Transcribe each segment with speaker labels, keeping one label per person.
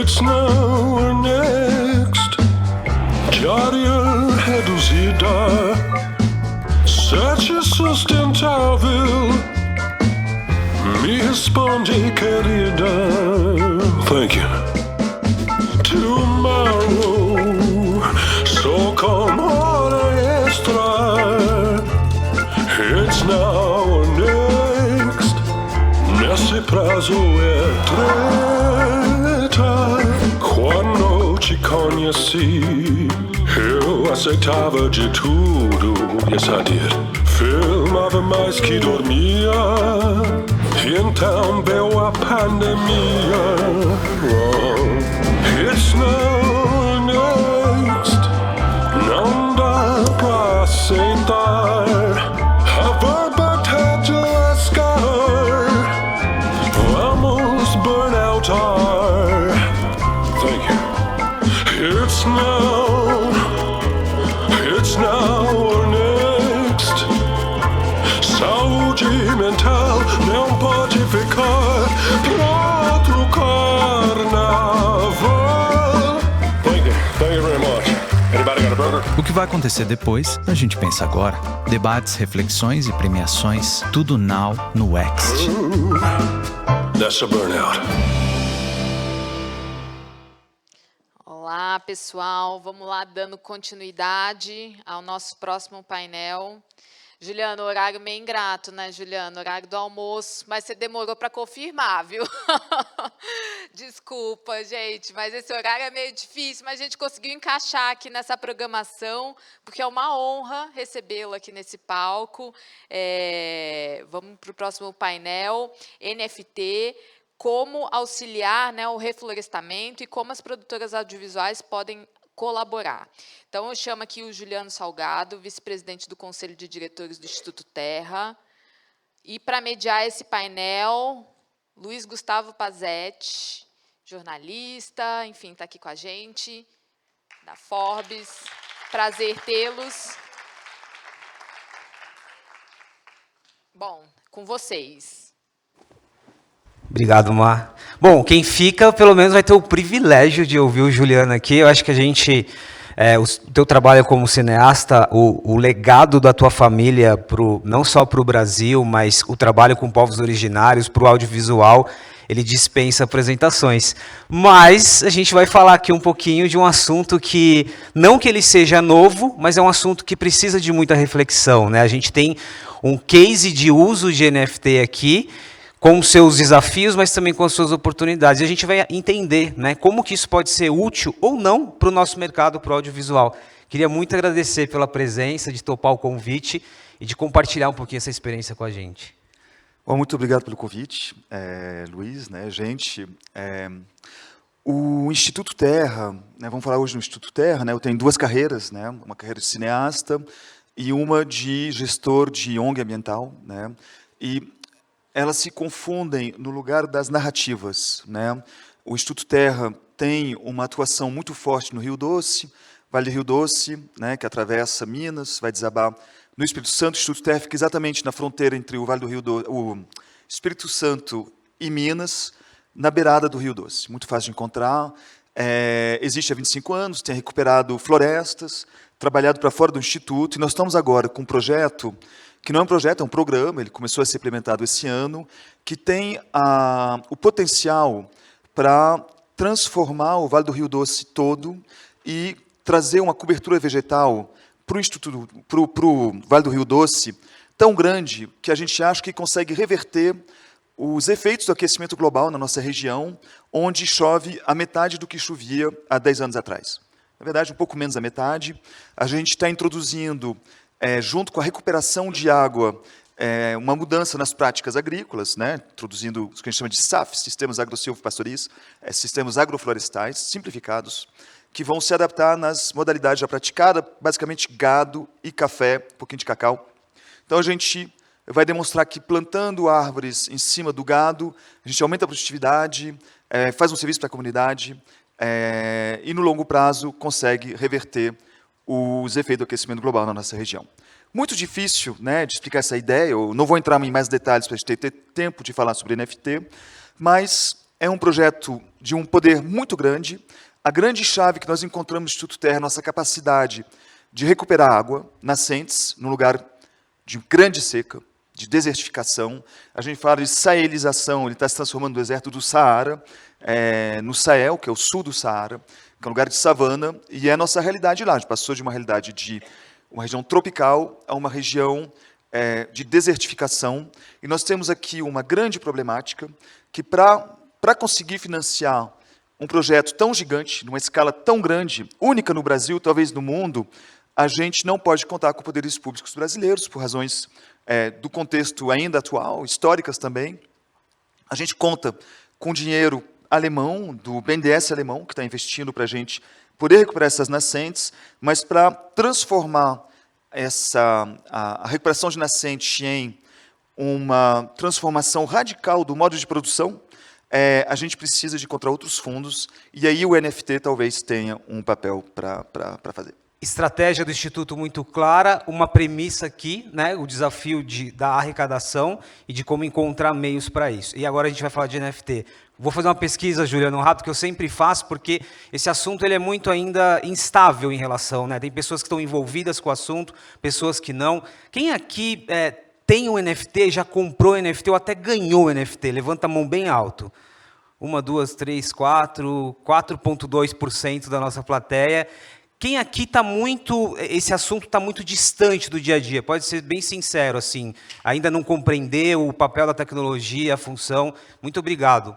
Speaker 1: It's now or next. Carrier reduzida, sete sustentável. Me responde, querida. Thank you. Tomorrow, so come hora extra. It's now or next. Nesse prazo é treta. Quando te conheci, eu aceitava de tudo. Yes, I did. Filmava mais que dormia. E então veio a pandemia. It's now next. Não dá pra aceitar. A verba tá de lascar. Vamos burn out our. Thank you. It's now or next. Saúde mental não pode ficar pra outro carnaval. Thank you very much. Anybody got a burger?
Speaker 2: O que vai acontecer depois, a gente pensa agora. Debates, reflexões e premiações, tudo now no Next.
Speaker 1: That's a burnout.
Speaker 3: Olá, pessoal. Vamos lá, dando continuidade ao nosso próximo painel. Juliano, horário meio ingrato, né, Juliano? Horário do almoço, mas você demorou para confirmar, viu? Desculpa, gente, mas esse horário é meio difícil, mas a gente conseguiu encaixar aqui nessa programação, porque é uma honra recebê-lo aqui nesse palco. Vamos para o próximo painel, NFT, como auxiliar, né, o reflorestamento e como as produtoras audiovisuais podem colaborar. Então, eu chamo aqui o Juliano Salgado, vice-presidente do Conselho de Diretores do Instituto Terra. E, para mediar esse painel, Luiz Gustavo Pazetti, jornalista, enfim, está aqui com a gente, da Forbes. Prazer tê-los. Bom, com vocês.
Speaker 4: Obrigado, Mar. Bom, quem fica, pelo menos, vai ter o privilégio de ouvir o Juliano aqui. Eu acho que a gente, o teu trabalho como cineasta, o legado da tua família, não só para o Brasil, mas o trabalho com povos originários, para o audiovisual, ele dispensa apresentações. Mas a gente vai falar aqui um pouquinho de um assunto que, não que ele seja novo, mas é um assunto que precisa de muita reflexão, né? A gente tem um case de uso de NFT aqui, com os seus desafios, mas também com as suas oportunidades. E a gente vai entender, né, como que isso pode ser útil ou não para o nosso mercado, para o audiovisual. Queria muito agradecer pela presença, de topar o convite e de compartilhar um pouquinho essa experiência com a gente.
Speaker 5: Bom, muito obrigado pelo convite, Luiz, né, gente. O Instituto Terra, né, vamos falar hoje no Instituto Terra, né, eu tenho duas carreiras, né, uma carreira de cineasta e uma de gestor de ONG ambiental, né, e elas se confundem no lugar das narrativas, né? O Instituto Terra tem uma atuação muito forte no Rio Doce, Vale do Rio Doce, né, que atravessa Minas, vai desabar no Espírito Santo. O Instituto Terra fica exatamente na fronteira entre o Vale do Rio Doce, o Espírito Santo e Minas, na beirada do Rio Doce. Muito fácil de encontrar. Existe há 25 anos, tem recuperado florestas, trabalhado para fora do Instituto, e nós estamos agora com um projeto que não é um projeto, é um programa, ele começou a ser implementado esse ano, que tem o potencial para transformar o Vale do Rio Doce todo e trazer uma cobertura vegetal para o Vale do Rio Doce tão grande que a gente acha que consegue reverter os efeitos do aquecimento global na nossa região, onde chove a metade do que chovia há 10 anos atrás. Na verdade, um pouco menos da metade. A gente está introduzindo, junto com a recuperação de água, uma mudança nas práticas agrícolas, né, introduzindo o que a gente chama de SAF, Sistemas Agro-Silvopastoris, sistemas agroflorestais simplificados, que vão se adaptar nas modalidades já praticadas, basicamente gado e café, um pouquinho de cacau. Então, a gente vai demonstrar que plantando árvores em cima do gado, a gente aumenta a produtividade, faz um serviço para a comunidade, e, no longo prazo, consegue reverter os efeitos do aquecimento global na nossa região. Muito difícil, né, de explicar essa ideia, eu não vou entrar em mais detalhes para a gente ter tempo de falar sobre NFT, mas é um projeto de um poder muito grande. A grande chave que nós encontramos no Instituto Terra é a nossa capacidade de recuperar água, nascentes, num lugar de grande seca, de desertificação. A gente fala de saelização, ele está se transformando no deserto do Saara, no Sahel, que é o sul do Saara, que é um lugar de savana, e é a nossa realidade lá. A gente passou de uma realidade de uma região tropical a uma região de desertificação, e nós temos aqui uma grande problemática, que para conseguir financiar um projeto tão gigante, numa escala tão grande, única no Brasil, talvez no mundo, a gente não pode contar com poderes públicos brasileiros, por razões do contexto ainda atual, históricas também. A gente conta com dinheiro alemão, do BNDES alemão, que está investindo para a gente poder recuperar essas nascentes, mas para transformar a recuperação de nascente em uma transformação radical do modo de produção, a gente precisa de encontrar outros fundos, e aí o NFT talvez tenha um papel para fazer.
Speaker 4: Estratégia do Instituto muito clara, uma premissa aqui, né, o desafio da arrecadação e de como encontrar meios para isso. E agora a gente vai falar de NFT. Vou fazer uma pesquisa, Juliano, rápido, que eu sempre faço, porque esse assunto ele é muito ainda instável em relação, né? Tem pessoas que estão envolvidas com o assunto, pessoas que não. Quem aqui tem um NFT, já comprou NFT ou até ganhou NFT? Levanta a mão bem alto. 1, 2, 3, 4, 4,2% da nossa plateia. Quem aqui está muito, esse assunto está muito distante do dia a dia, pode ser bem sincero, assim, ainda não compreendeu o papel da tecnologia, a função. Muito obrigado.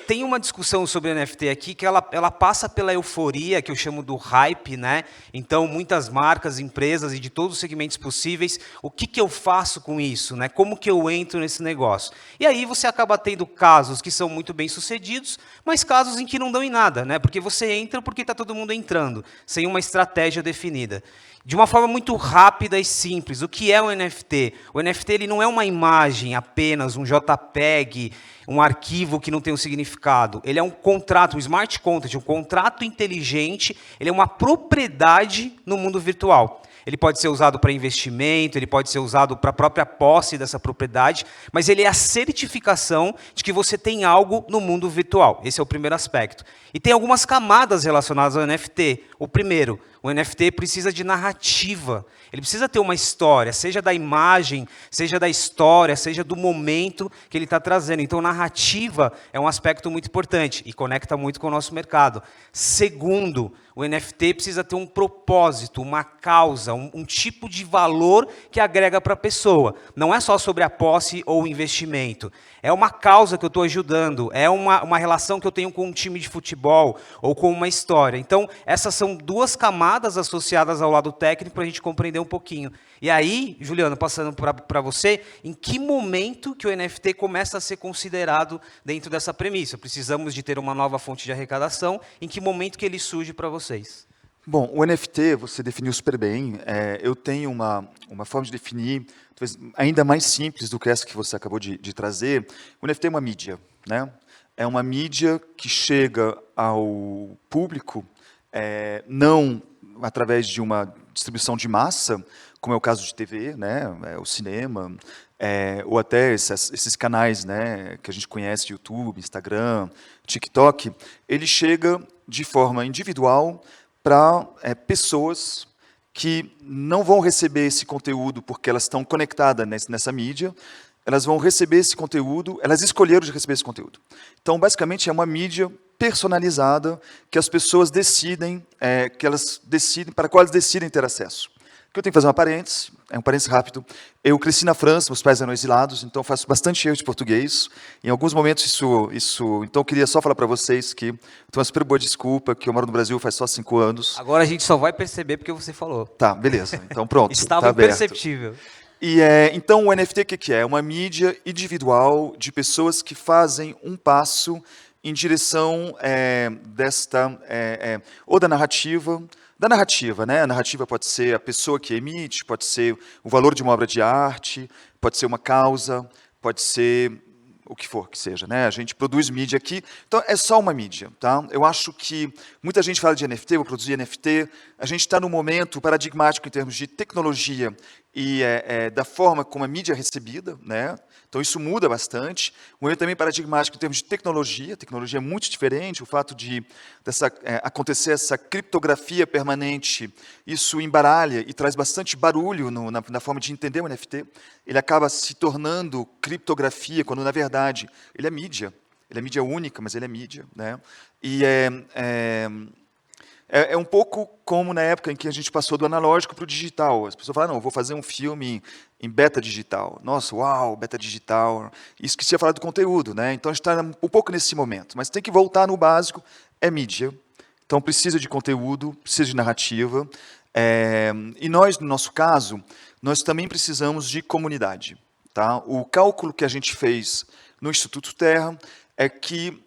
Speaker 4: Tem uma discussão sobre NFT aqui que ela passa pela euforia, que eu chamo do hype, né? Então, muitas marcas, empresas e de todos os segmentos possíveis, o que eu faço com isso, né? Como que eu entro nesse negócio? E aí você acaba tendo casos que são muito bem sucedidos, mas casos em que não dão em nada, né? Porque você entra porque está todo mundo entrando, sem uma estratégia definida. De uma forma muito rápida e simples, o que é o NFT? O NFT ele não é uma imagem apenas, um JPEG, um arquivo que não tem um significado. Ele é um contrato, um smart contract, um contrato inteligente, ele é uma propriedade no mundo virtual. Ele pode ser usado para investimento, ele pode ser usado para a própria posse dessa propriedade, mas ele é a certificação de que você tem algo no mundo virtual. Esse é o primeiro aspecto. E tem algumas camadas relacionadas ao NFT. O primeiro, o NFT precisa de narrativa. Ele precisa ter uma história, seja da imagem, seja da história, seja do momento que ele está trazendo. Então, narrativa é um aspecto muito importante e conecta muito com o nosso mercado. Segundo, o NFT precisa ter um propósito, uma causa, um tipo de valor que agrega para a pessoa. Não é só sobre a posse ou o investimento. É uma causa que eu estou ajudando, é uma relação que eu tenho com um time de futebol ou com uma história. Então, essas são duas camadas associadas ao lado técnico para a gente compreender um pouquinho. E aí, Juliano, passando para você, em que momento que o NFT começa a ser considerado dentro dessa premissa? Precisamos de ter uma nova fonte de arrecadação, em que momento que ele surge para vocês?
Speaker 5: Bom, o NFT, você definiu super bem. Eu tenho uma forma de definir, talvez ainda mais simples do que essa que você acabou de trazer. O NFT é uma mídia, né? É uma mídia que chega ao público, não através de uma distribuição de massa, como é o caso de TV, né? O cinema, ou até esses canais, né, que a gente conhece, YouTube, Instagram, TikTok. Ele chega de forma individual para pessoas que não vão receber esse conteúdo porque elas estão conectadas nessa mídia, elas vão receber esse conteúdo, elas escolheram de receber esse conteúdo. Então, basicamente, é uma mídia personalizada que as pessoas decidem, para a qual elas decidem ter acesso. Aqui eu tenho que fazer um parênteses rápido. Eu cresci na França, meus pais eram exilados, então faço bastante erro de português. Em alguns momentos então eu queria só falar para vocês que tenho uma super boa desculpa, que eu moro no Brasil faz só 5 anos.
Speaker 4: Agora a gente só vai perceber porque você falou.
Speaker 5: Tá, beleza. Então pronto.
Speaker 4: Estava
Speaker 5: tá aberto.
Speaker 4: imperceptível.
Speaker 5: E então o NFT o que é? É uma mídia individual de pessoas que fazem um passo em direção ou da narrativa, né? A narrativa pode ser a pessoa que emite, pode ser o valor de uma obra de arte, pode ser uma causa, pode ser o que for que seja, né? A gente produz mídia aqui, então é só uma mídia, tá? Eu acho que muita gente fala de NFT, vou produzir NFT, a gente está num momento paradigmático em termos de tecnologia e da forma como a mídia é recebida, né? Então isso muda bastante. Um momento também paradigmático em termos de tecnologia. A tecnologia é muito diferente. O fato de acontecer essa criptografia permanente, isso embaralha e traz bastante barulho na forma de entender o NFT. Ele acaba se tornando criptografia, quando na verdade ele é mídia. Ele é mídia única, mas ele é mídia, né? E é um pouco como na época em que a gente passou do analógico para o digital. As pessoas falam, não, eu vou fazer um filme em beta digital. Nossa, uau, beta digital. E esqueci de falar do conteúdo, né? Então a gente está um pouco nesse momento. Mas tem que voltar no básico, é mídia. Então precisa de conteúdo, precisa de narrativa. E nós, no nosso caso, nós também precisamos de comunidade. Tá? O cálculo que a gente fez no Instituto Terra é que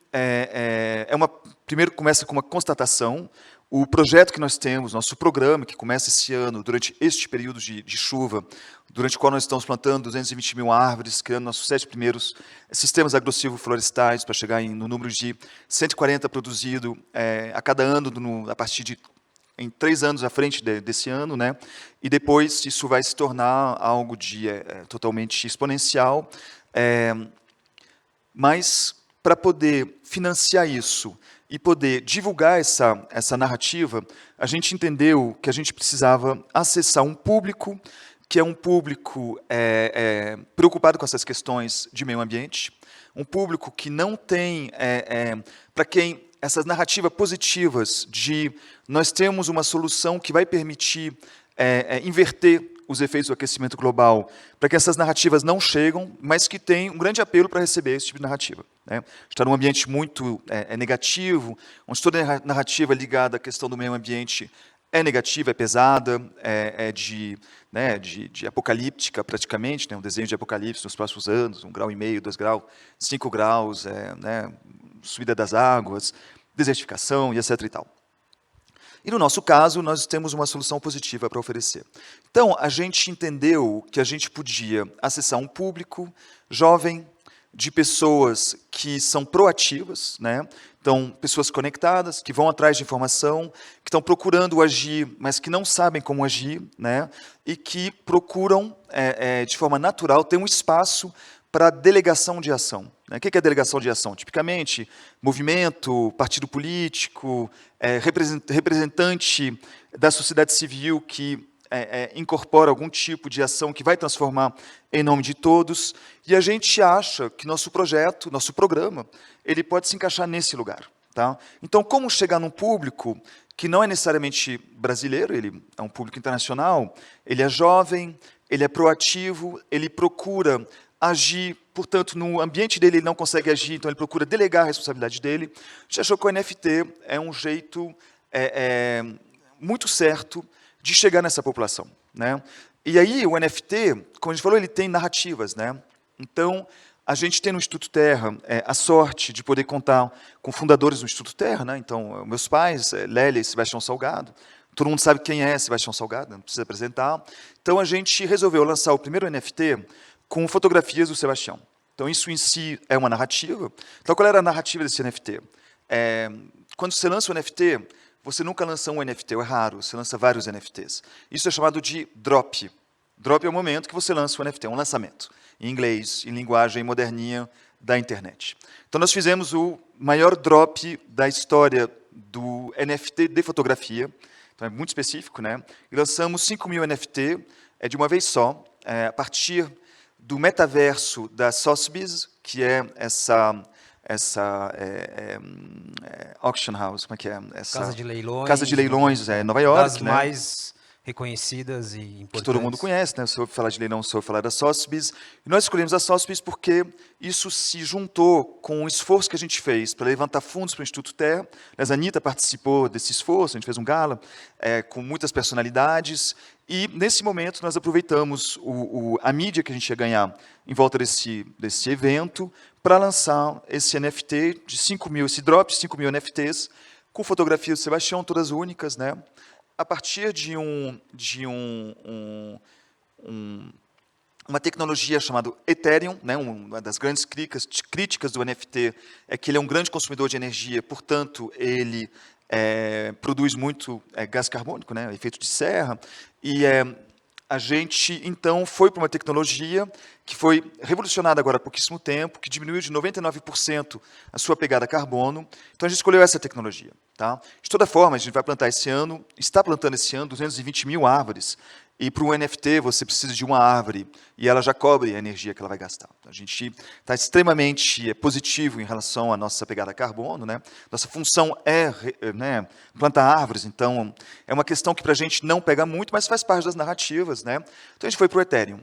Speaker 5: primeiro começa com uma constatação. O projeto que nós temos, nosso programa, que começa esse ano, durante este período de chuva, durante o qual nós estamos plantando 220 mil árvores, criando nossos 7 primeiros sistemas agressivo-florestais, para chegar no número de 140 produzido a cada ano, a partir de em 3 anos à frente desse ano, né? E depois isso vai se tornar algo totalmente exponencial. Mas, para poder financiar isso e poder divulgar essa narrativa, a gente entendeu que a gente precisava acessar um público que é um público preocupado com essas questões de meio ambiente, um público que não tem, para quem essas narrativas positivas de nós temos uma solução que vai permitir inverter os efeitos do aquecimento global, para que essas narrativas não chegam, mas que tem um grande apelo para receber esse tipo de narrativa. Né? Está num ambiente muito negativo, onde toda narrativa ligada à questão do meio ambiente é negativa, é pesada, de apocalíptica praticamente, né? Um desenho de apocalipse nos próximos anos, 1,5 grau, 2 graus, 5 graus, subida das águas, desertificação e etc. e tal. E no nosso caso, nós temos uma solução positiva para oferecer. Então, a gente entendeu que a gente podia acessar um público jovem, de pessoas que são proativas, né? Então, pessoas conectadas, que vão atrás de informação, que estão procurando agir, mas que não sabem como agir, né? E que procuram, de forma natural, ter um espaço para delegação de ação. O que é delegação de ação? Tipicamente, movimento, partido político, representante da sociedade civil que incorpora algum tipo de ação que vai transformar em nome de todos. E a gente acha que nosso projeto, nosso programa, ele pode se encaixar nesse lugar. Tá? Então, como chegar num público que não é necessariamente brasileiro, ele é um público internacional, ele é jovem, ele é proativo, ele procura agir, portanto, no ambiente dele ele não consegue agir, então ele procura delegar a responsabilidade dele. A gente achou que o NFT é um jeito muito certo de chegar nessa população. Né? E aí, o NFT, como a gente falou, ele tem narrativas. Né? Então, a gente tem no Instituto Terra a sorte de poder contar com fundadores do Instituto Terra. Né? Então, meus pais, Lélia e Sebastião Salgado. Todo mundo sabe quem é Sebastião Salgado, não precisa apresentar. Então, a gente resolveu lançar o primeiro NFT com fotografias do Sebastião. Então, isso em si é uma narrativa. Então, qual era a narrativa desse NFT? Quando você lança um NFT, você nunca lança um NFT, é raro, você lança vários NFTs. Isso é chamado de drop. Drop é o momento que você lança um NFT, um lançamento, em inglês, em linguagem moderninha da internet. Então, nós fizemos o maior drop da história do NFT de fotografia, então é muito específico, né? E lançamos 5.000 NFT de uma vez só, a partir do metaverso da Sotheby's, que é essa auction house, como é que é?
Speaker 4: Casa de leilões.
Speaker 5: Casa de leilões, Nova York.
Speaker 4: Das
Speaker 5: né?
Speaker 4: mais reconhecidas e importantes.
Speaker 5: Que todo mundo conhece, né? Se eu falar de leilão, se eu falar da Sotheby's. E nós escolhemos a Sotheby's porque isso se juntou com o esforço que a gente fez para levantar fundos para o Instituto Terra. A Anitta participou desse esforço, a gente fez um gala com muitas personalidades. E, nesse momento, nós aproveitamos a mídia que a gente ia ganhar em volta desse evento para lançar esse NFT de 5.000, esse drop de 5.000 NFTs, com fotografias do Sebastião, todas únicas, né? A partir de uma tecnologia chamada Ethereum, né? Uma das grandes críticas do NFT é que ele é um grande consumidor de energia, portanto, ele produz muito gás carbônico, né? Efeito de serra, e a gente, então, foi para uma tecnologia que foi revolucionada agora há pouquíssimo tempo, que diminuiu de 99% a sua pegada carbono. Então, a gente escolheu essa tecnologia. Tá? De toda forma, a gente vai plantar esse ano, está plantando esse ano 220 mil árvores. E para um NFT, você precisa de uma árvore, e ela já cobre a energia que ela vai gastar. A gente está extremamente positivo em relação à nossa pegada carbono. Né? Nossa função é plantar árvores, então é uma questão que para a gente não pega muito, mas faz parte das narrativas. Né? Então a gente foi para o Ethereum.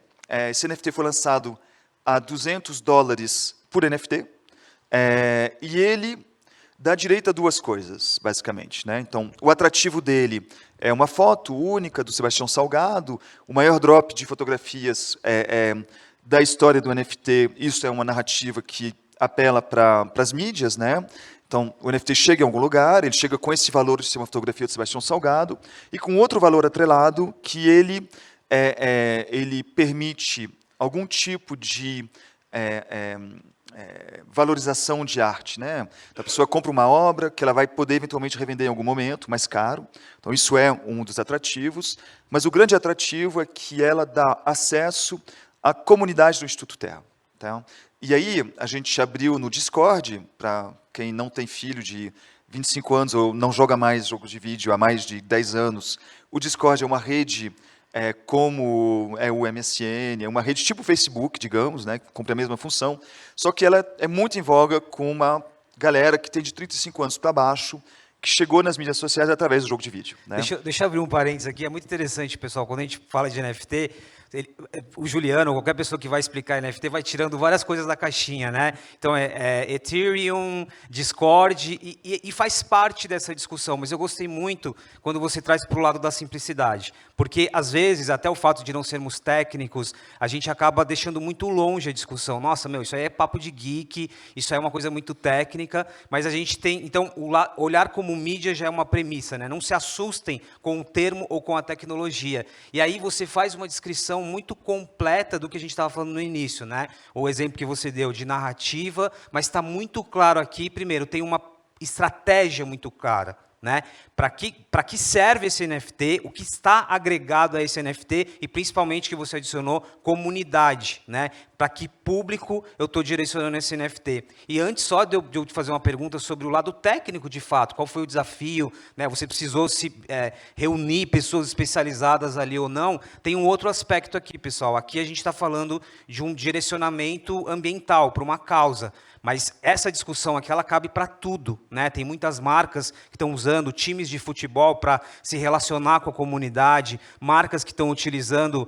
Speaker 5: Esse NFT foi lançado a $200 por NFT, e ele dá direito a duas coisas, basicamente. Né? Então, o atrativo dele é uma foto única do Sebastião Salgado, o maior drop de fotografias da história do NFT. Isso é uma narrativa que apela para as mídias. Né? Então, o NFT chega em algum lugar, ele chega com esse valor de ser uma fotografia do Sebastião Salgado, e com outro valor atrelado, que ele permite algum tipo de valorização de arte. Né? A pessoa compra uma obra que ela vai poder eventualmente revender em algum momento, mais caro. Então, isso é um dos atrativos. Mas o grande atrativo é que ela dá acesso à comunidade do Instituto Terra. Tá? E aí, a gente abriu no Discord, para quem não tem filho de 25 anos ou não joga mais jogos de vídeo há mais de 10 anos, o Discord é uma rede como é o MSN, é uma rede tipo Facebook, digamos, né, que cumpre a mesma função, só que ela é muito em voga com uma galera que tem de 35 anos para baixo, que chegou nas mídias sociais através do jogo de vídeo. Né?
Speaker 4: Deixa eu abrir um parênteses aqui, é muito interessante, pessoal, quando a gente fala de NFT, o Juliano, ou qualquer pessoa que vai explicar NFT, vai tirando várias coisas da caixinha, né? Então, Ethereum, Discord, e faz parte dessa discussão, mas eu gostei muito quando você traz para o lado da simplicidade, porque, às vezes, até o fato de não sermos técnicos, a gente acaba deixando muito longe a discussão. Nossa, isso aí é papo de geek, isso aí é uma coisa muito técnica, mas a gente tem... Então, olhar como mídia já é uma premissa, né? Não se assustem com o termo ou com a tecnologia. E aí você faz uma descrição muito completa do que a gente estava falando no início, né? O exemplo que você deu de narrativa, mas está muito claro aqui, primeiro, tem uma estratégia muito clara, né? Para que serve esse NFT, o que está agregado a esse NFT e, principalmente, que você adicionou, comunidade, né? Para que público eu estou direcionando esse NFT. E antes só de eu te fazer uma pergunta sobre o lado técnico, de fato, qual foi o desafio, né? Você precisou reunir pessoas especializadas ali ou não? Tem um outro aspecto aqui, pessoal. Aqui a gente está falando de um direcionamento ambiental, para uma causa. Mas essa discussão aqui, ela cabe para tudo, né? Tem muitas marcas que estão usando times de futebol para se relacionar com a comunidade, marcas que estão utilizando,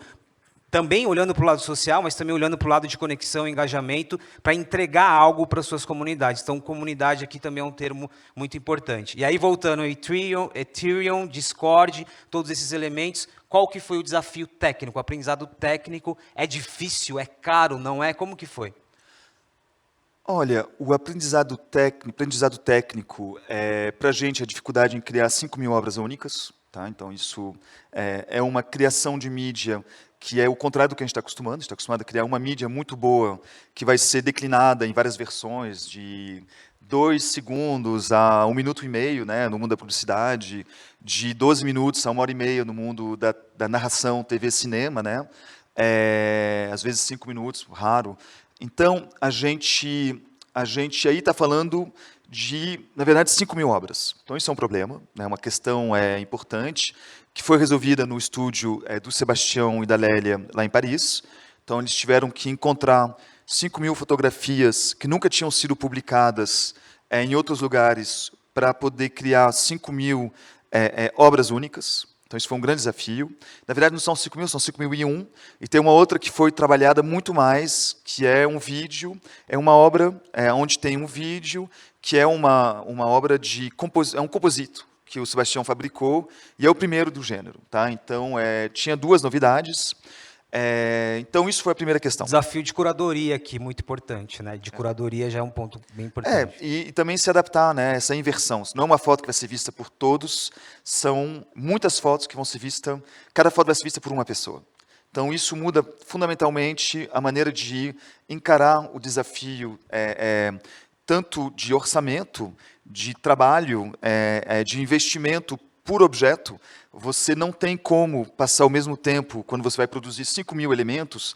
Speaker 4: também olhando para o lado social, mas também olhando para o lado de conexão e engajamento, para entregar algo para suas comunidades. Então, comunidade aqui também é um termo muito importante. E aí, voltando, Ethereum, Discord, todos esses elementos, qual que foi o desafio técnico? O aprendizado técnico é difícil, é caro, não é? Como que foi?
Speaker 5: Olha, o aprendizado técnico, para a gente, a dificuldade em criar 5 mil obras únicas. Tá? Então, isso é uma criação de mídia que é o contrário do que a gente está acostumado. A gente está acostumado a criar uma mídia muito boa, que vai ser declinada em várias versões, de 2 segundos a 1 minuto e meio, né, no mundo da publicidade, de 12 minutos a 1h30 no mundo da narração, TV, cinema, né? Às vezes 5 minutos, raro. Então, a gente aí está falando de, na verdade, 5 mil obras. Então, isso é um problema, né, uma questão importante, que foi resolvida no estúdio do Sebastião e da Lélia, lá em Paris. Então, eles tiveram que encontrar 5 mil fotografias que nunca tinham sido publicadas em outros lugares para poder criar 5 mil obras únicas. Então, isso foi um grande desafio. Na verdade, não são 5 mil, são 5.001. E tem uma outra que foi trabalhada muito mais, que é um vídeo, é uma obra onde tem um vídeo, que é uma obra é um composito que o Sebastião fabricou, e é o primeiro do gênero. Tá? Então, tinha 2 novidades. Então, isso foi a primeira questão.
Speaker 4: Desafio de curadoria aqui, muito importante, né? De curadoria já é um ponto bem importante.
Speaker 5: E também se adaptar, né? Essa inversão. Não é uma foto que vai ser vista por todos, são muitas fotos que vão ser vistas, cada foto vai ser vista por uma pessoa. Então, isso muda fundamentalmente a maneira de encarar o desafio, tanto de orçamento, de trabalho, de investimento por objeto, você não tem como passar o mesmo tempo, quando você vai produzir 5.000 elementos,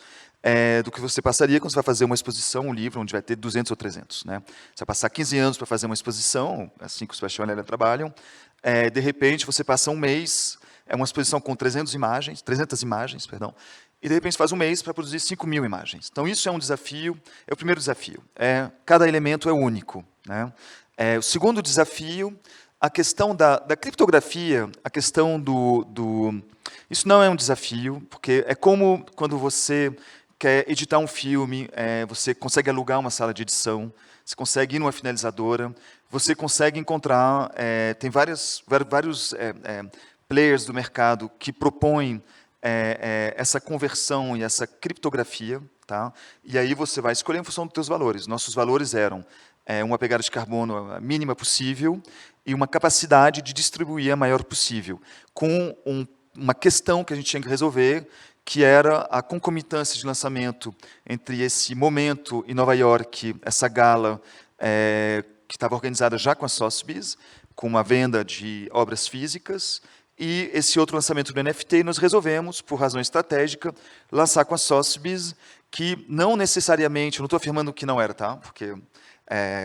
Speaker 5: do que você passaria quando você vai fazer uma exposição, um livro, onde vai ter 200 ou 300. Né? Você vai passar 15 anos para fazer uma exposição, assim que o Sebastião e a Lélia trabalham, de repente você passa um mês, é uma exposição com 300 imagens, e de repente faz um mês para produzir 5.000 imagens. Então isso é um desafio, é o primeiro desafio. Cada elemento é único. Né? O segundo desafio, a questão da criptografia, a questão Isso não é um desafio, porque é como quando você quer editar um filme, você consegue alugar uma sala de edição, você consegue ir numa finalizadora, você consegue encontrar, tem vários players do mercado que propõem essa conversão e essa criptografia, tá? E aí você vai escolher em função dos seus valores. Nossos valores eram uma pegada de carbono a mínima possível e uma capacidade de distribuir a maior possível, com uma questão que a gente tinha que resolver, que era a concomitância de lançamento entre esse momento em Nova York, essa gala que estava organizada já com a Sotheby's, com uma venda de obras físicas, e esse outro lançamento do NFT, nós resolvemos, por razão estratégica, lançar com a Sotheby's, que não necessariamente, não estou afirmando que não era, tá? Porque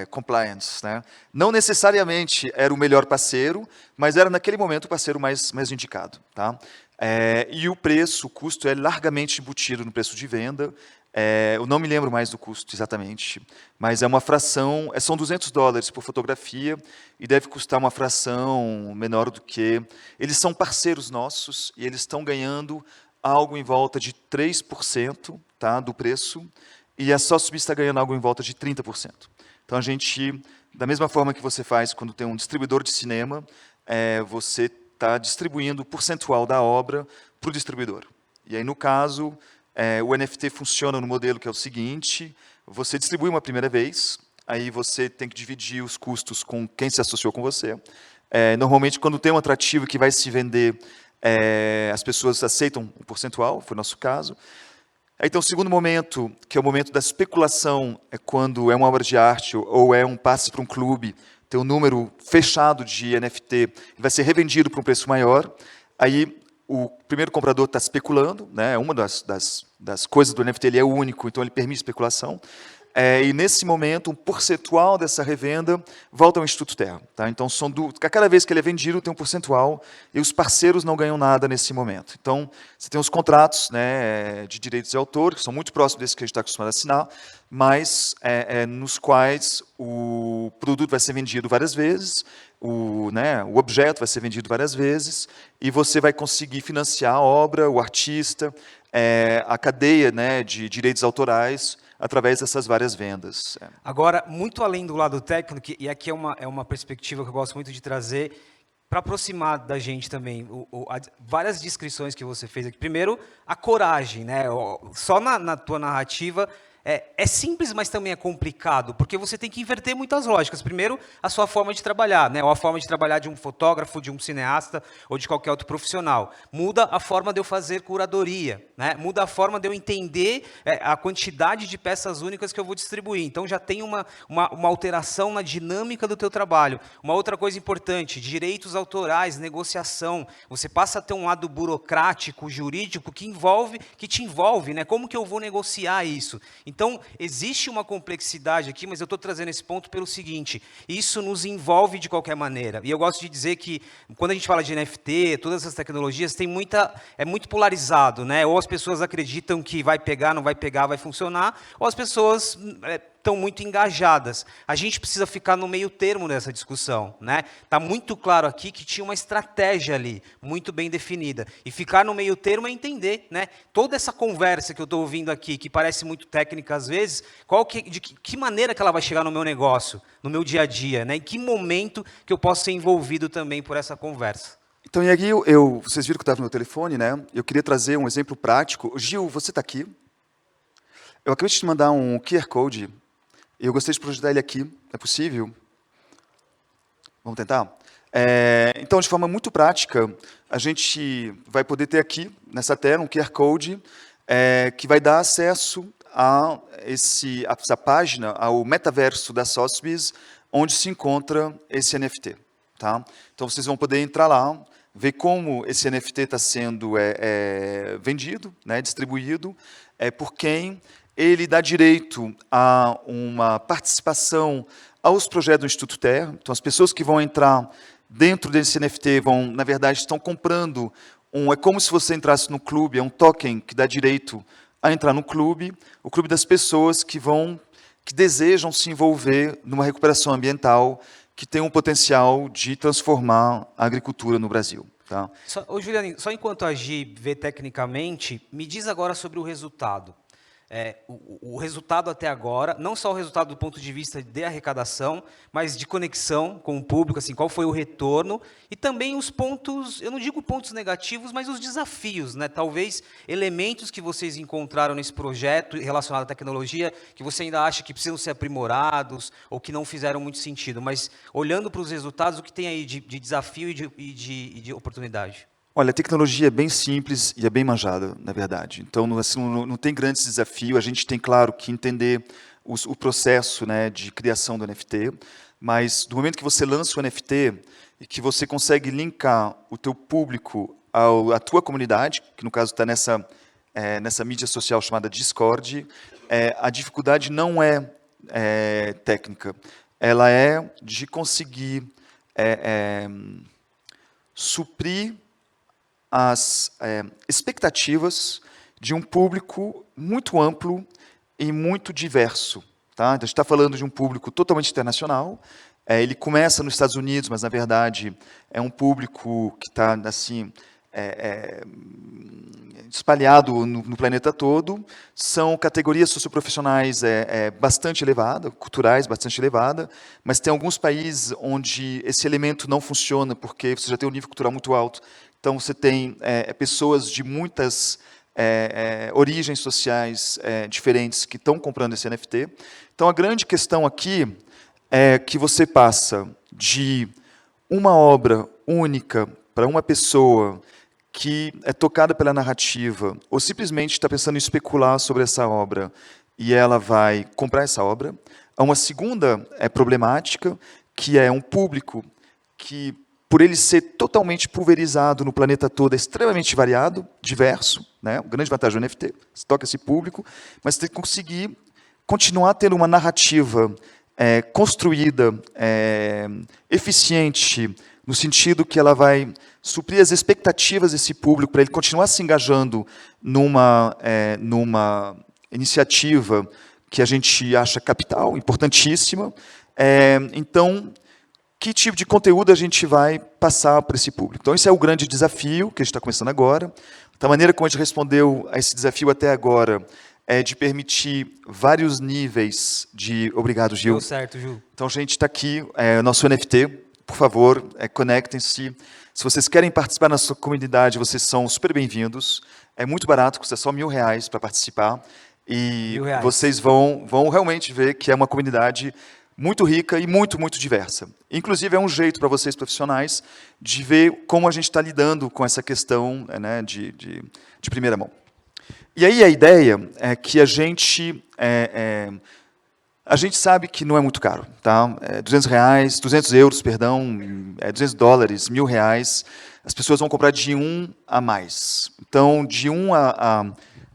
Speaker 5: compliance, né? Não necessariamente era o melhor parceiro, mas era naquele momento o parceiro mais indicado. Tá? E o preço, o custo é largamente embutido no preço de venda. Eu não me lembro mais do custo exatamente, mas é uma fração, são $200 por fotografia e deve custar uma fração menor do que... Eles são parceiros nossos e eles estão ganhando algo em volta de 3%, tá, do preço, e a Sotheby's está ganhando algo em volta de 30%. Então, a gente, da mesma forma que você faz quando tem um distribuidor de cinema, você está distribuindo o percentual da obra para o distribuidor. E aí, no caso, o NFT funciona no modelo que é o seguinte, você distribui uma primeira vez, aí você tem que dividir os custos com quem se associou com você. Normalmente, quando tem um atrativo que vai se vender, as pessoas aceitam o percentual, foi o nosso caso. Aí tem o segundo momento, que é o momento da especulação, é quando é uma obra de arte ou é um passe para um clube, tem um número fechado de NFT, vai ser revendido por um preço maior. Aí o primeiro comprador está especulando, né? Uma das coisas do NFT, ele é único, então ele permite especulação. E nesse momento, um percentual dessa revenda volta ao Instituto Terra. Tá? Então, a cada vez que ele é vendido, tem um percentual, e os parceiros não ganham nada nesse momento. Então, você tem os contratos, né, de direitos de autor, que são muito próximos desses que a gente está acostumado a assinar, mas nos quais o produto vai ser vendido várias vezes, o objeto vai ser vendido várias vezes, e você vai conseguir financiar a obra, o artista, a cadeia, né, de direitos autorais, através dessas várias vendas.
Speaker 4: Agora, muito além do lado técnico, e aqui é uma perspectiva que eu gosto muito de trazer, para aproximar da gente também, várias descrições que você fez aqui. Primeiro, a coragem, né? Só na tua narrativa, é simples, mas também é complicado, porque você tem que inverter muitas lógicas. Primeiro, a sua forma de trabalhar, né? Ou a forma de trabalhar de um fotógrafo, de um cineasta, ou de qualquer outro profissional. Muda a forma de eu fazer curadoria, né? Muda a forma de eu entender a quantidade de peças únicas que eu vou distribuir. Então, já tem uma alteração na dinâmica do teu trabalho. Uma outra coisa importante, direitos autorais, negociação. Você passa a ter um lado burocrático, jurídico, que te envolve, né? Como que eu vou negociar isso? Então, existe uma complexidade aqui, mas eu estou trazendo esse ponto pelo seguinte, isso nos envolve de qualquer maneira. E eu gosto de dizer que, quando a gente fala de NFT, todas essas tecnologias, é muito polarizado, né? Ou as pessoas acreditam que vai pegar, não vai pegar, vai funcionar, ou as pessoas estão muito engajadas. A gente precisa ficar no meio termo dessa discussão, né? Tá muito claro aqui que tinha uma estratégia ali, muito bem definida. E ficar no meio termo é entender, né? Toda essa conversa que eu estou ouvindo aqui, que parece muito técnica às vezes, de que maneira que ela vai chegar no meu negócio, no meu dia a dia, né? Em que momento que eu posso ser envolvido também por essa conversa?
Speaker 5: Então, e aqui, vocês viram que eu estava no meu telefone, né? Eu queria trazer um exemplo prático. Gil, você está aqui? Eu acabei de te mandar um QR Code. Eu gostaria de projetar ele aqui. É possível? Vamos tentar? Então, de forma muito prática, a gente vai poder ter aqui, nessa tela, um QR Code que vai dar acesso a essa página, ao metaverso da Sotheby's, onde se encontra esse NFT. tá? Então, vocês vão poder entrar lá, ver como esse NFT está sendo vendido, né, distribuído, por quem. Ele dá direito a uma participação aos projetos do Instituto Terra. Então, as pessoas que vão entrar dentro desse NFT vão, na verdade, estão comprando é como se você entrasse no clube, é um token que dá direito a entrar no clube, o clube das pessoas que desejam se envolver numa recuperação ambiental que tem um potencial de transformar a agricultura no Brasil. Tá?
Speaker 4: Juliane, só enquanto a Gi vê tecnicamente, me diz agora sobre o resultado. O resultado até agora, não só o resultado do ponto de vista de arrecadação, mas de conexão com o público, assim, qual foi o retorno, e também os pontos, eu não digo pontos negativos, mas os desafios, né? Talvez elementos que vocês encontraram nesse projeto relacionado à tecnologia, que você ainda acha que precisam ser aprimorados, ou que não fizeram muito sentido, mas olhando para os resultados, o que tem aí de desafio e de oportunidade?
Speaker 5: Olha, a tecnologia é bem simples e é bem manjada, na verdade. Então, assim, não tem grandes desafios. A gente tem, claro, que entender o processo, né, de criação do NFT, mas do momento que você lança o NFT e que você consegue linkar o teu público à tua comunidade, que no caso está nessa mídia social chamada Discord, a dificuldade não é técnica, ela é de conseguir suprir as expectativas de um público muito amplo e muito diverso. Tá? Então, a gente está falando de um público totalmente internacional. Ele começa nos Estados Unidos, mas, na verdade, é um público que está assim, espalhado no planeta todo. São categorias socioprofissionais bastante elevadas, culturais bastante elevadas, mas tem alguns países onde esse elemento não funciona porque você já tem um nível cultural muito alto. Então, você tem pessoas de muitas origens sociais diferentes que estão comprando esse NFT. Então, a grande questão aqui é que você passa de uma obra única para uma pessoa que é tocada pela narrativa, ou simplesmente está pensando em especular sobre essa obra, e ela vai comprar essa obra, a uma segunda problemática, que é um público que, por ele ser totalmente pulverizado no planeta todo, é extremamente variado, diverso, né? A grande vantagem do NFT, você toca esse público, mas tem que conseguir continuar tendo uma narrativa construída, eficiente, no sentido que ela vai suprir as expectativas desse público, para ele continuar se engajando numa iniciativa que a gente acha capital, importantíssima. Então, que tipo de conteúdo a gente vai passar para esse público? Então, esse é o grande desafio que a gente está começando agora. Da maneira como a gente respondeu a esse desafio até agora, é de permitir vários níveis de... Obrigado, Gil.
Speaker 4: Deu certo, Gil.
Speaker 5: Então, a gente está aqui, nosso NFT, por favor, conectem-se. Se vocês querem participar da nossa comunidade, vocês são super bem-vindos. É muito barato, custa só R$1.000 para participar. E vocês vão realmente ver que é uma comunidade muito rica e muito, muito diversa. Inclusive, é um jeito para vocês, profissionais, de ver como a gente está lidando com essa questão, né, de primeira mão. E aí a ideia é que a gente sabe que não é muito caro. Tá? €200, perdão, $200, R$1.000, as pessoas vão comprar de 1 a mais. Então, de 1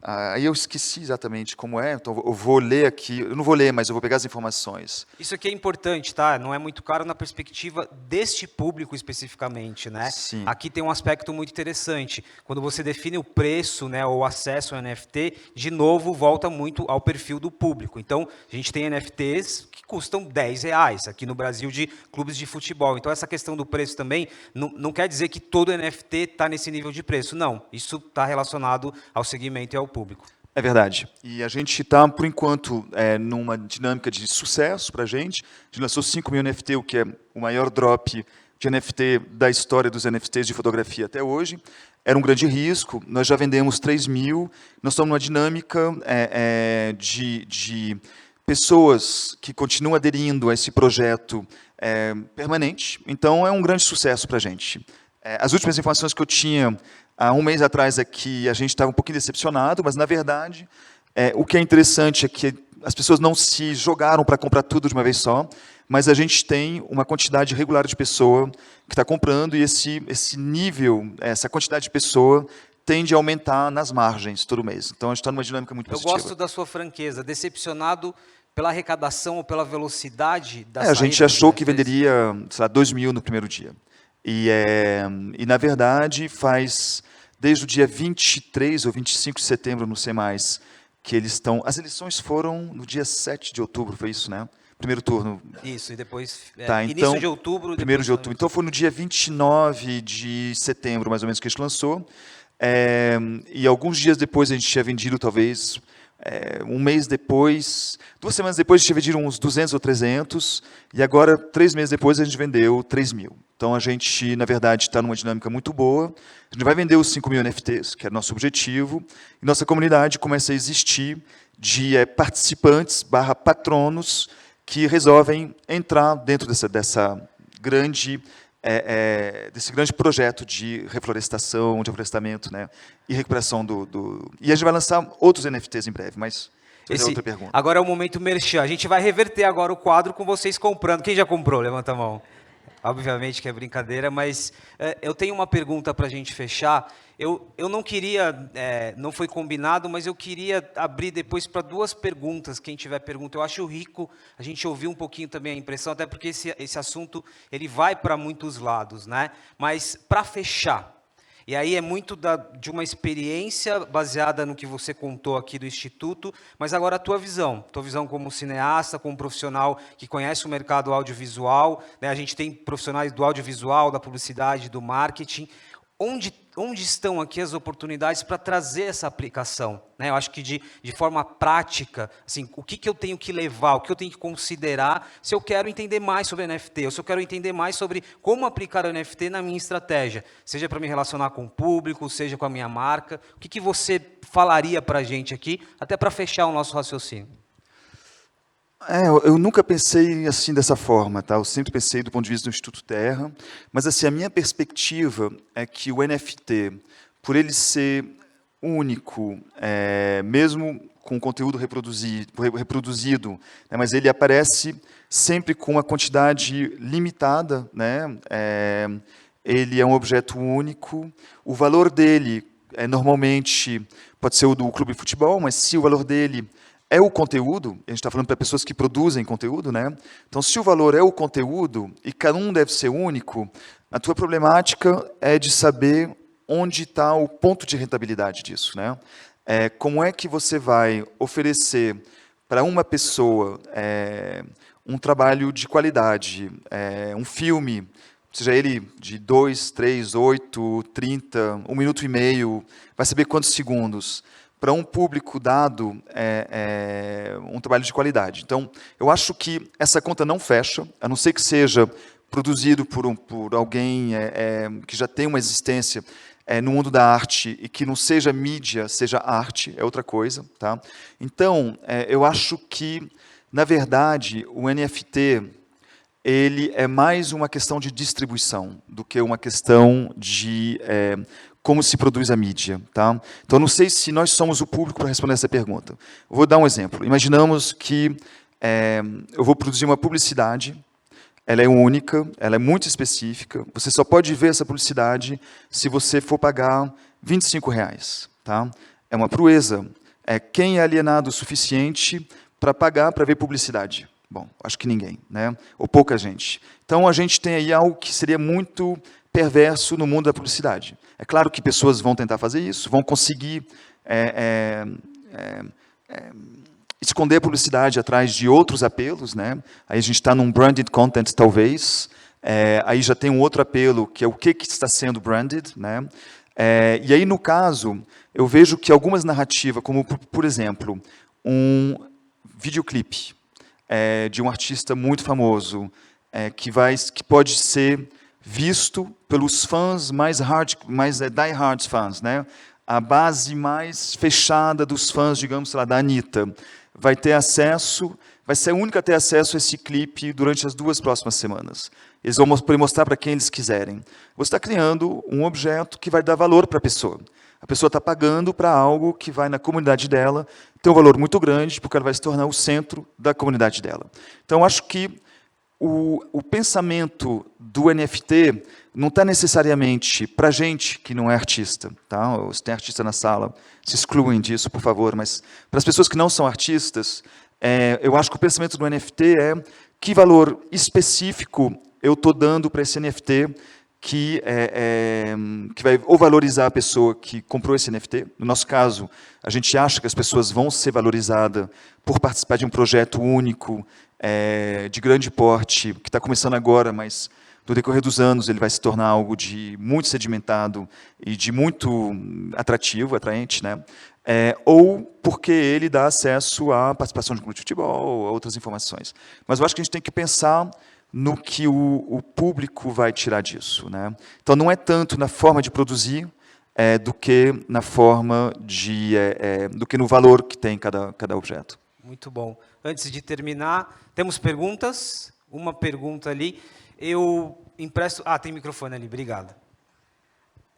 Speaker 5: aí eu esqueci exatamente como é, então eu vou ler aqui, eu não vou ler, mas eu vou pegar as informações.
Speaker 4: Isso aqui é importante, tá? Não é muito caro na perspectiva deste público especificamente, né?
Speaker 5: Sim.
Speaker 4: Aqui tem um aspecto muito interessante. Quando você define o preço, né, ou acesso ao NFT, de novo, volta muito ao perfil do público. Então, a gente tem NFTs que custam R$10 aqui no Brasil de clubes de futebol. Então, essa questão do preço também não quer dizer que todo NFT está nesse nível de preço. Não, isso está relacionado ao segmento e ao público.
Speaker 5: É verdade. E a gente está, por enquanto, numa dinâmica de sucesso para a gente. A gente lançou 5.000 NFT, o que é o maior drop de NFT da história dos NFTs de fotografia até hoje. Era um grande risco. Nós já vendemos 3.000. Nós estamos numa dinâmica de pessoas que continuam aderindo a esse projeto permanente. Então, é um grande sucesso para a gente. As últimas informações que eu tinha há um mês atrás é que a gente estava um pouquinho decepcionado, mas, na verdade, o que é interessante é que as pessoas não se jogaram para comprar tudo de uma vez só, mas a gente tem uma quantidade regular de pessoa que está comprando e esse nível, essa quantidade de pessoa tende a aumentar nas margens todo mês. Então, a gente está numa dinâmica muito positiva.
Speaker 4: Eu gosto da sua franqueza. Decepcionado pela arrecadação ou pela velocidade da
Speaker 5: A gente achou que
Speaker 4: NFTs?
Speaker 5: venderia, sei lá, 2 mil no primeiro dia. E, na verdade, faz desde o dia 23 ou 25 de setembro, não sei mais, que eles estão... As eleições foram no dia 7 de outubro, foi isso, né? Primeiro turno.
Speaker 4: Isso, e depois
Speaker 5: Tá,
Speaker 4: início
Speaker 5: então,
Speaker 4: de outubro.
Speaker 5: 1º de outubro. Então, foi no dia 29 de setembro, mais ou menos, que a gente lançou. E alguns dias depois a gente tinha vendido, talvez, um mês depois, 2 semanas depois a gente tinha vendido uns 200 ou 300, e agora, 3 meses depois, a gente vendeu 3 mil. Então, a gente, na verdade, está numa dinâmica muito boa. A gente vai vender os 5 mil NFTs, que é nosso objetivo, e nossa comunidade começa a existir de participantes / patronos que resolvem entrar dentro desse grande projeto de reflorestação, de reflorestamento, né, e recuperação E a gente vai lançar outros NFTs em breve, mas essa é outra pergunta.
Speaker 4: Agora é o momento merchan. A gente vai reverter agora o quadro com vocês comprando. Quem já comprou? Levanta a mão. Obviamente que é brincadeira, mas eu tenho uma pergunta para a gente fechar. Eu não queria, não foi combinado, mas eu queria abrir depois para 2 perguntas, quem tiver pergunta. Eu acho rico a gente ouvir um pouquinho também a impressão, até porque esse assunto ele vai para muitos lados, né? Mas para fechar, e aí é muito de uma experiência baseada no que você contou aqui do Instituto, mas agora a tua visão como cineasta, como profissional que conhece o mercado audiovisual, né? A gente tem profissionais do audiovisual, da publicidade, do marketing. Onde estão aqui as oportunidades para trazer essa aplicação? Né? Eu acho que de forma prática, assim, o que eu tenho que levar, o que eu tenho que considerar se eu quero entender mais sobre NFT, ou se eu quero entender mais sobre como aplicar o NFT na minha estratégia, seja para me relacionar com o público, seja com a minha marca. O que você falaria para a gente aqui, até para fechar o nosso raciocínio?
Speaker 5: Eu nunca pensei assim dessa forma, tá? Eu sempre pensei do ponto de vista do Instituto Terra, mas assim, a minha perspectiva é que o NFT, por ele ser único, mesmo com conteúdo reproduzido, né, mas ele aparece sempre com uma quantidade limitada, né? Ele é um objeto único, o valor dele normalmente pode ser o do clube de futebol, mas se o valor dele é o conteúdo, a gente está falando para pessoas que produzem conteúdo, né? Então, se o valor é o conteúdo, e cada um deve ser único, a tua problemática é de saber onde está o ponto de rentabilidade disso, né? Como é que você vai oferecer para uma pessoa um trabalho de qualidade, um filme, seja ele de 2, 3, 8, 30, 1 minuto e meio, vai saber quantos segundos, para um público dado um trabalho de qualidade. Então, eu acho que essa conta não fecha, a não ser que seja produzido por alguém que já tem uma existência no mundo da arte e que não seja mídia, seja arte, é outra coisa. Tá? Então, eu acho que, na verdade, o NFT ele é mais uma questão de distribuição do que uma questão de como se produz a mídia. Tá? Então, não sei se nós somos o público para responder essa pergunta. Eu vou dar um exemplo. Imaginamos que eu vou produzir uma publicidade, ela é única, ela é muito específica, você só pode ver essa publicidade se você for pagar R$25. Tá? É uma proeza. Quem é alienado o suficiente para pagar para ver publicidade? Bom, acho que ninguém, né? Ou pouca gente. Então, a gente tem aí algo que seria muito perverso no mundo da publicidade. É claro que pessoas vão tentar fazer isso, vão conseguir esconder a publicidade atrás de outros apelos, né? Aí a gente está num branded content, talvez. Aí já tem um outro apelo, que é o que está sendo branded, né? E aí, no caso, eu vejo que algumas narrativas, como, por exemplo, um videoclipe, de um artista muito famoso, que pode ser visto pelos fãs mais die-hard fãs, né? A base mais fechada dos fãs, digamos, sei lá, da Anitta, vai ser a única a ter acesso a esse clipe durante as 2 próximas semanas. Eles vão poder mostrar para quem eles quiserem. Você está criando um objeto que vai dar valor para a pessoa. A pessoa está pagando para algo que vai na comunidade dela, tem um valor muito grande, porque ela vai se tornar o centro da comunidade dela. Então, eu acho que o pensamento do NFT não está necessariamente para gente que não é artista. Tá? Se tem artista na sala, se excluem disso, por favor, mas para as pessoas que não são artistas, eu acho que o pensamento do NFT é que valor específico eu estou dando para esse NFT que vai ou valorizar a pessoa que comprou esse NFT. No nosso caso, a gente acha que as pessoas vão ser valorizadas por participar de um projeto único, de grande porte, que está começando agora, mas no decorrer dos anos ele vai se tornar algo de muito sedimentado e de muito atraente, né? Ou porque ele dá acesso à participação de um clube de futebol, a outras informações. Mas eu acho que a gente tem que pensar no que o público vai tirar disso, né? Então, não é tanto na forma de produzir, do que na forma do que no valor que tem cada objeto.
Speaker 4: Muito bom. Antes de terminar, temos perguntas? Uma pergunta ali. Eu empresto... tem microfone ali, obrigado.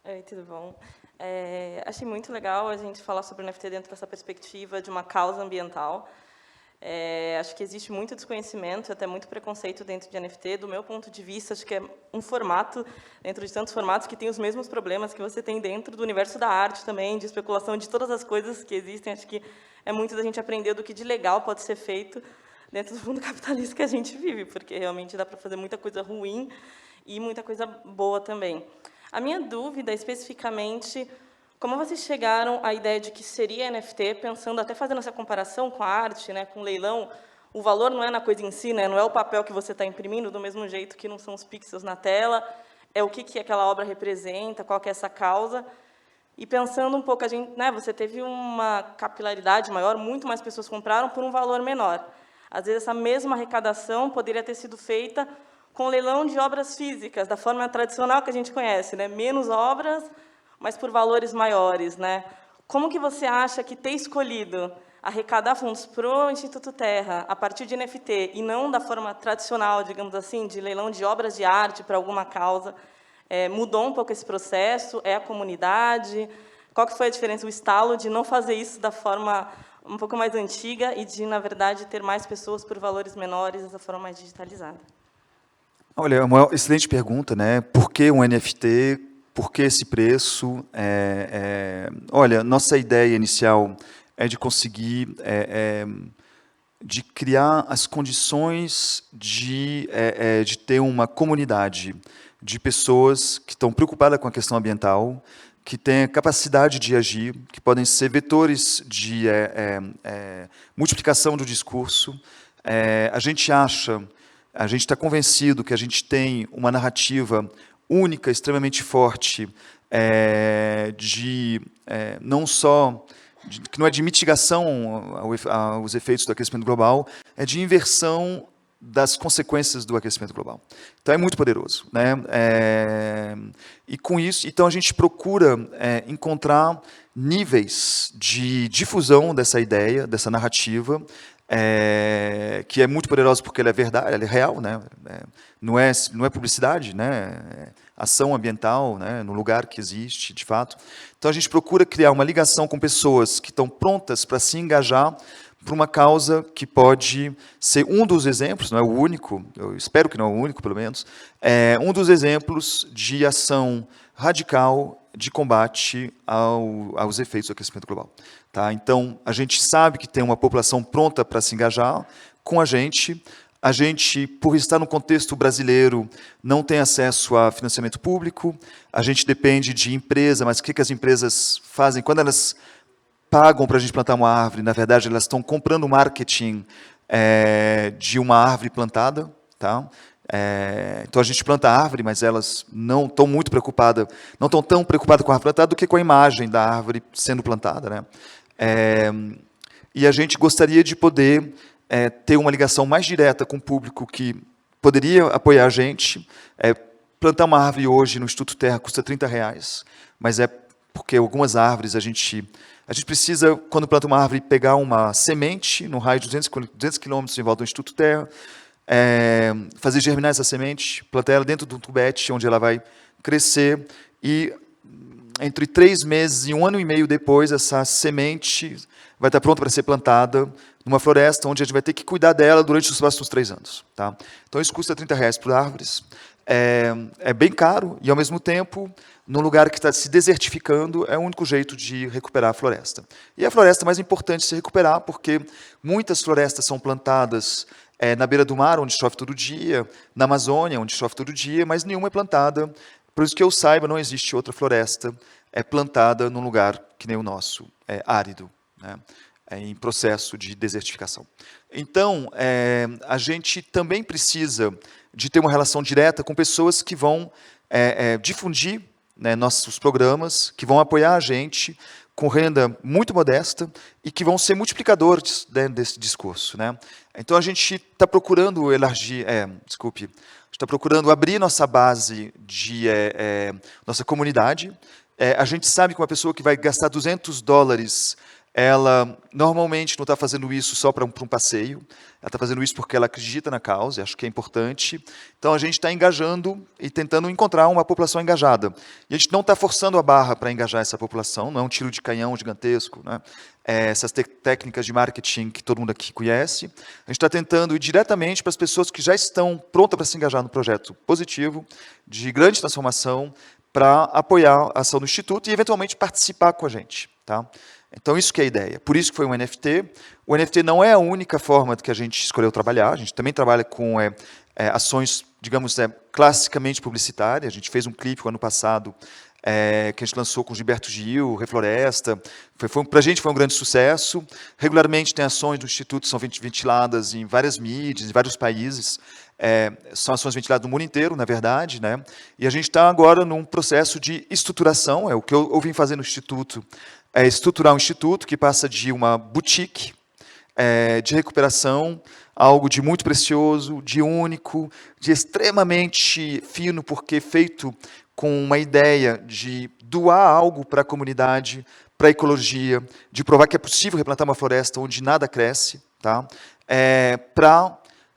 Speaker 6: Oi, tudo bom? Achei muito legal a gente falar sobre o NFT dentro dessa perspectiva de uma causa ambiental. Acho que existe muito desconhecimento, até muito preconceito dentro de NFT. Do meu ponto de vista, acho que é um formato, dentro de tantos formatos, que tem os mesmos problemas que você tem dentro do universo da arte também, de especulação, de todas as coisas que existem. Acho que é muito da gente aprender do que de legal pode ser feito dentro do mundo capitalista que a gente vive, porque realmente dá para fazer muita coisa ruim e muita coisa boa também. A minha dúvida, especificamente, como vocês chegaram à ideia de que seria NFT, pensando, até fazendo essa comparação com a arte, né, com o leilão, o valor não é na coisa em si, né, não é o papel que você está imprimindo, do mesmo jeito que não são os pixels na tela, é o que aquela obra representa, qual que é essa causa. E pensando um pouco, você teve uma capilaridade maior, muito mais pessoas compraram por um valor menor. Às vezes, essa mesma arrecadação poderia ter sido feita com leilão de obras físicas, da forma tradicional que a gente conhece, né, menos obras, mas por valores maiores, né? Como que você acha que ter escolhido arrecadar fundos para o Instituto Terra a partir de NFT e não da forma tradicional, digamos assim, de leilão de obras de arte para alguma causa, mudou um pouco esse processo? É a comunidade? Qual que foi a diferença, o estalo de não fazer isso da forma um pouco mais antiga e de, na verdade, ter mais pessoas por valores menores, dessa forma mais digitalizada?
Speaker 5: Olha, é uma excelente pergunta, né? Por que um NFT? Por que esse preço? Olha, nossa ideia inicial é de conseguir de criar as condições de ter uma comunidade de pessoas que estão preocupadas com a questão ambiental, que têm a capacidade de agir, que podem ser vetores de multiplicação do discurso. A gente está convencido que a gente tem uma narrativa única, extremamente forte, não só que não é de mitigação aos efeitos do aquecimento global, é de inversão das consequências do aquecimento global. Então, é muito poderoso, né? E com isso, então, a gente procura encontrar níveis de difusão dessa ideia, dessa narrativa, que é muito poderosa porque ela é verdade, ela é real, né? Não é publicidade, né? Ação ambiental, né? No lugar que existe, de fato. Então, a gente procura criar uma ligação com pessoas que estão prontas para se engajar para uma causa que pode ser um dos exemplos, não é o único, eu espero que não é o único, pelo menos, um dos exemplos de ação radical de combate aos efeitos do aquecimento global. Tá? Então, a gente sabe que tem uma população pronta para se engajar com a gente. A gente, por estar no contexto brasileiro, não tem acesso a financiamento público. A gente depende de empresa, mas o que as empresas fazem? Quando elas pagam para a gente plantar uma árvore, na verdade, elas estão comprando marketing de uma árvore plantada. Tá? Então, a gente planta a árvore, mas elas não estão muito preocupadas, não estão tão preocupadas com a árvore plantada do que com a imagem da árvore sendo plantada. Né? E a gente gostaria de poder ter uma ligação mais direta com o público que poderia apoiar a gente. Plantar uma árvore hoje no Instituto Terra custa R$30, mas é porque algumas árvores a gente precisa, quando planta uma árvore, pegar uma semente no raio de 200 quilômetros em volta do Instituto Terra, fazer germinar essa semente, plantar ela dentro de um tubete, onde ela vai crescer e entre 3 meses e 1 ano e meio depois, essa semente vai estar pronta para ser plantada numa floresta onde a gente vai ter que cuidar dela durante os próximos 3 anos. Tá? Então, isso custa R$30 por árvores. É bem caro e, ao mesmo tempo, num lugar que está se desertificando, é o único jeito de recuperar a floresta. E a floresta mais importante de se recuperar, porque muitas florestas são plantadas na beira do mar, onde chove todo dia, na Amazônia, onde chove todo dia, mas nenhuma é plantada. Por isso que eu saiba, não existe outra floresta plantada num lugar que nem o nosso, árido, né? Em processo de desertificação. Então, a gente também precisa de ter uma relação direta com pessoas que vão difundir, né, nossos programas, que vão apoiar a gente com renda muito modesta e que vão ser multiplicadores, né, desse discurso. Né? Então, a gente está procurando está procurando abrir nossa base de nossa comunidade. A gente sabe que uma pessoa que vai gastar $200, ela normalmente não está fazendo isso só para um passeio, ela está fazendo isso porque ela acredita na causa, acho que é importante. Então, a gente está engajando e tentando encontrar uma população engajada. E a gente não está forçando a barra para engajar essa população, não é um tiro de canhão gigantesco, né? Essas técnicas de marketing que todo mundo aqui conhece. A gente está tentando ir diretamente para as pessoas que já estão prontas para se engajar no projeto positivo, de grande transformação, para apoiar a ação do Instituto e, eventualmente, participar com a gente. Tá? Então, isso que é a ideia. Por isso que foi um NFT. O NFT não é a única forma que a gente escolheu trabalhar. A gente também trabalha com ações, digamos, classicamente publicitárias. A gente fez um clipe ano passado que a gente lançou com Gilberto Gil, Refloresta. Para a gente foi um grande sucesso. Regularmente tem ações do Instituto que são ventiladas em várias mídias, em vários países. São ações ventiladas no mundo inteiro, na verdade. Né? E a gente está agora num processo de estruturação. O que eu vim fazer no Instituto é estruturar um instituto que passa de uma boutique de recuperação, algo de muito precioso, de único, de extremamente fino, porque feito com uma ideia de doar algo para a comunidade, para a ecologia, de provar que é possível replantar uma floresta onde nada cresce, tá?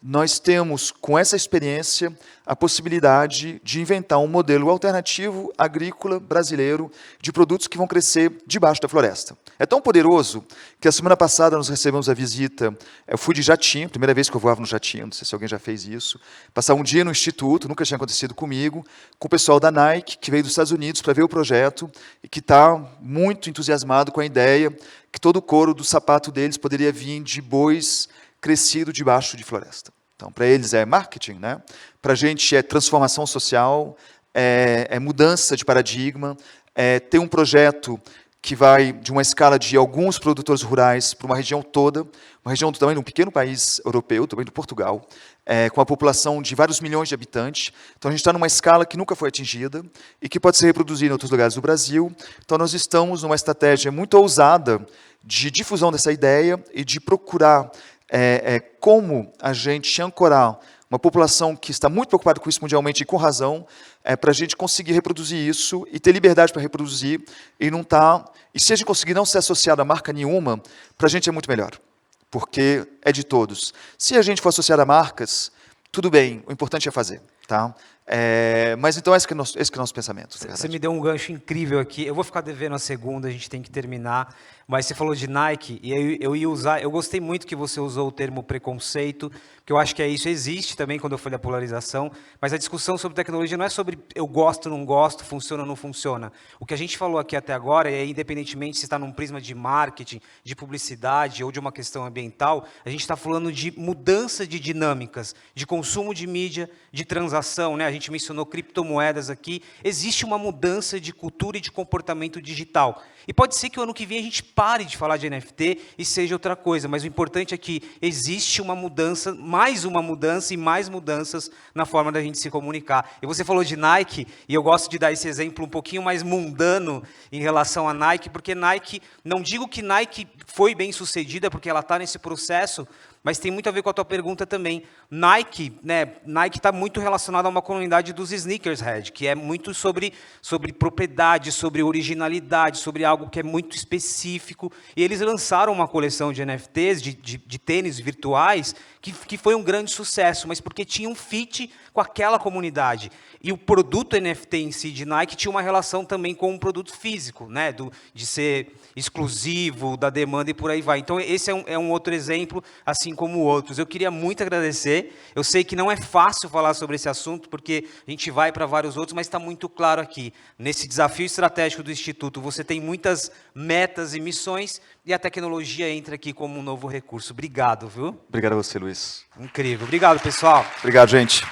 Speaker 5: Nós temos, com essa experiência, a possibilidade de inventar um modelo alternativo agrícola brasileiro de produtos que vão crescer debaixo da floresta. É tão poderoso que a semana passada nós recebemos a visita, eu fui de jatinho, primeira vez que eu voava no jatinho, não sei se alguém já fez isso, passar um dia no Instituto, nunca tinha acontecido comigo, com o pessoal da Nike, que veio dos Estados Unidos para ver o projeto e que está muito entusiasmado com a ideia que todo o couro do sapato deles poderia vir de bois crescido debaixo de floresta. Então, para eles é marketing, né? Para a gente é transformação social, é mudança de paradigma, ter um projeto que vai de uma escala de alguns produtores rurais para uma região toda, uma região do tamanho de um pequeno país europeu, também do Portugal, com a população de vários milhões de habitantes. Então, a gente está numa escala que nunca foi atingida e que pode ser reproduzida em outros lugares do Brasil. Então, nós estamos numa estratégia muito ousada de difusão dessa ideia e de procurar como a gente ancorar uma população que está muito preocupada com isso mundialmente e com razão, para a gente conseguir reproduzir isso e ter liberdade para reproduzir e não tá. E se a gente conseguir não ser associado a marca nenhuma, para a gente é muito melhor, porque é de todos. Se a gente for associado a marcas, tudo bem, o importante é fazer, tá? Mas então esse que é o nosso pensamento.
Speaker 4: Você me deu um gancho incrível aqui. Eu vou ficar devendo a segunda, a gente tem que terminar. Mas você falou de Nike, e eu ia usar... Eu gostei muito que você usou o termo preconceito, que eu acho que isso existe também quando eu falei da polarização, mas a discussão sobre tecnologia não é sobre eu gosto, não gosto, funciona ou não funciona. O que a gente falou aqui até agora, independentemente se está num prisma de marketing, de publicidade ou de uma questão ambiental, a gente está falando de mudança de dinâmicas, de consumo de mídia, de transação, né? A gente mencionou criptomoedas aqui. Existe uma mudança de cultura e de comportamento digital. E pode ser que o ano que vem a gente pare de falar de NFT e seja outra coisa, mas o importante é que existe uma mudança, mais uma mudança e mais mudanças na forma da gente se comunicar. E você falou de Nike, e eu gosto de dar esse exemplo um pouquinho mais mundano em relação a Nike, porque Nike, não digo que Nike foi bem sucedida porque ela está nesse processo, mas tem muito a ver com a tua pergunta também. Nike, né? Nike está muito relacionado a uma comunidade dos sneakerhead, que é muito sobre propriedade, sobre originalidade, sobre algo que é muito específico. E eles lançaram uma coleção de NFTs, de tênis virtuais, que foi um grande sucesso, mas porque tinha um fit com aquela comunidade. E o produto NFT em si de Nike tinha uma relação também com um produto físico, né? De ser exclusivo, da demanda e por aí vai. Então, esse é um outro exemplo, assim como outros. Eu queria muito agradecer. Eu sei que não é fácil falar sobre esse assunto, porque a gente vai para vários outros, mas está muito claro aqui. Nesse desafio estratégico do Instituto, você tem muitas metas e missões, e a tecnologia entra aqui como um novo recurso. Obrigado, viu?
Speaker 5: Obrigado a você, Luiz.
Speaker 4: Incrível. Obrigado, pessoal.
Speaker 5: Obrigado, gente.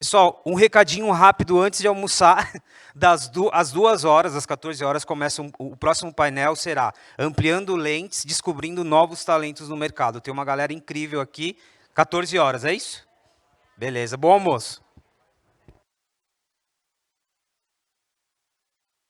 Speaker 4: Pessoal, um recadinho rápido antes de almoçar. Às 2 horas, às 14 horas, começa o próximo painel, será Ampliando Lentes, Descobrindo Novos Talentos no Mercado. Tem uma galera incrível aqui. 14 horas, é isso? Beleza, bom almoço.